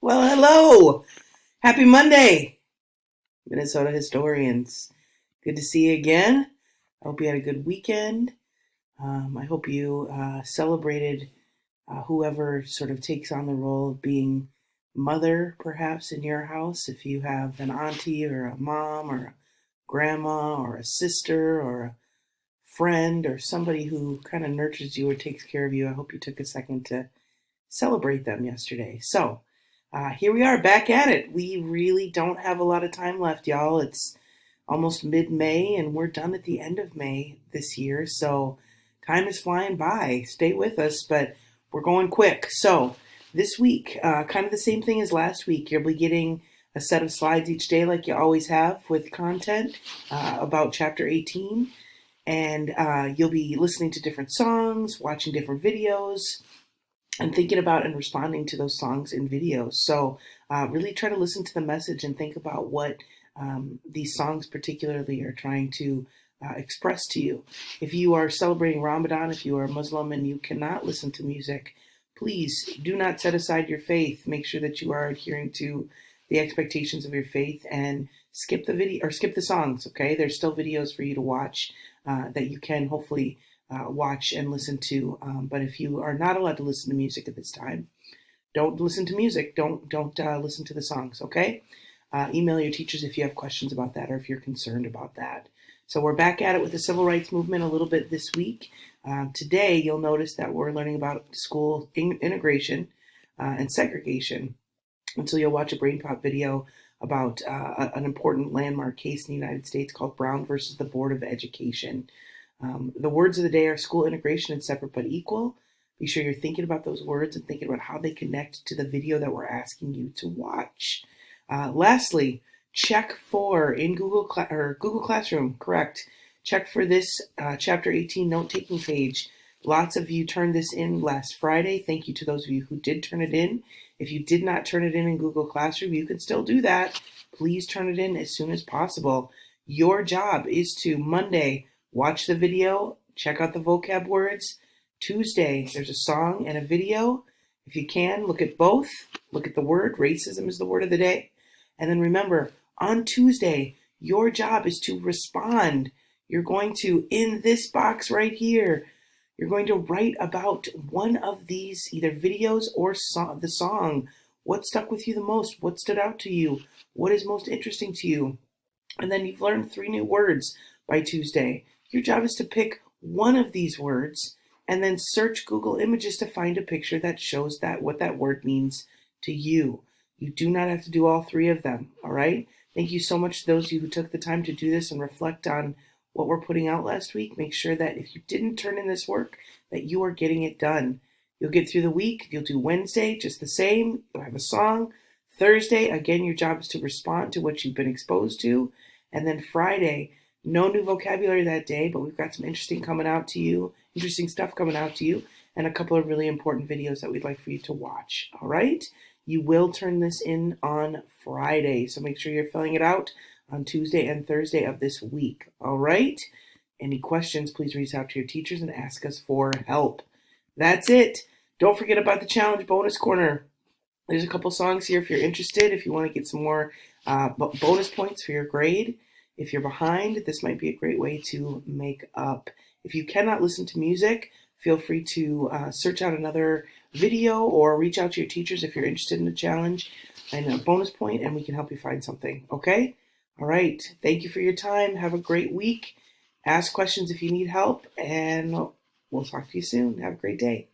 Well, hello. Happy Monday, Minnesota historians. Good to see you again. I hope you had a good weekend. I hope you celebrated whoever sort of takes on the role of being mother, perhaps, in your house. If you have an auntie or a mom or a grandma or a sister or a friend or somebody who kind of nurtures you or takes care of you, I hope you took a second to celebrate them yesterday. So, here we are back at it. We really don't have a lot of time left, y'all. It's almost mid May and we're done at the end of May this year. So, time is flying by. Stay with us, but we're going quick. So, this week, kind of the same thing as last week. You'll be getting a set of slides each day, like you always have, with content about chapter 18. And you'll be listening to different songs, watching different videos, and thinking about and responding to those songs and videos. So really try to listen to the message and think about what these songs particularly are trying to express to you. If you are celebrating Ramadan, if you are Muslim and you cannot listen to music, please do not set aside your faith. Make sure that you are adhering to the expectations of your faith and skip the video or skip the songs. Okay, there's still videos for you to watch that you can hopefully watch and listen to. But if you are not allowed to listen to music at this time, don't listen to music. Don't listen to the songs. Okay. Email your teachers if you have questions about that or if you're concerned about that. So we're back at it with the civil rights movement a little bit this week. Today, you'll notice that we're learning about school integration and segregation. And so you'll watch a BrainPop video about an important landmark case in the United States called Brown versus the Board of Education. The words of the day are school integration and separate but equal. Be sure you're thinking about those words and thinking about how they connect to the video that we're asking you to watch. Lastly, check for in Google Classroom, correct. Check for this chapter 18 note-taking page. Lots of you turned this in last Friday. Thank you to those of you who did turn it in. If you did not turn it in Google Classroom, you can still do that. Please turn it in as soon as possible. Your job is to Monday, watch the video, check out the vocab words. Tuesday, there's a song and a video. If you can, look at both. Look at the word. Racism is the word of the day. And then remember, on Tuesday, your job is to respond. You're going to, in this box right here, you're going to write about one of these either videos or the song. What stuck with you the most? What stood out to you? What is most interesting to you? And then you've learned 3 new words by Tuesday. Your job is to pick one of these words and then search Google Images to find a picture that shows that what that word means to you. You do not have to do all 3 of them, all right? Thank you so much to those of you who took the time to do this and reflect on what we're putting out last week. Make sure that if you didn't turn in this work, that you are getting it done. You'll get through the week. You'll do Wednesday just the same. You'll have a song. Thursday, again, your job is to respond to what you've been exposed to. And then Friday, no new vocabulary that day, but we've got some interesting stuff coming out to you, and a couple of really important videos that we'd like for you to watch. All right? You will turn this in on Friday, so make sure you're filling it out on Tuesday and Thursday of this week. All right? Any questions, please reach out to your teachers and ask us for help. That's it. Don't forget about the challenge bonus corner. There's a couple songs here if you're interested, if you want to get some more bonus points for your grade. If you're behind, this might be a great way to make up. If you cannot listen to music, feel free to search out another video or reach out to your teachers if you're interested in the challenge and a bonus point, and we can help you find something. Okay? All right. Thank you for your time. Have a great week. Ask questions if you need help, and we'll talk to you soon. Have a great day.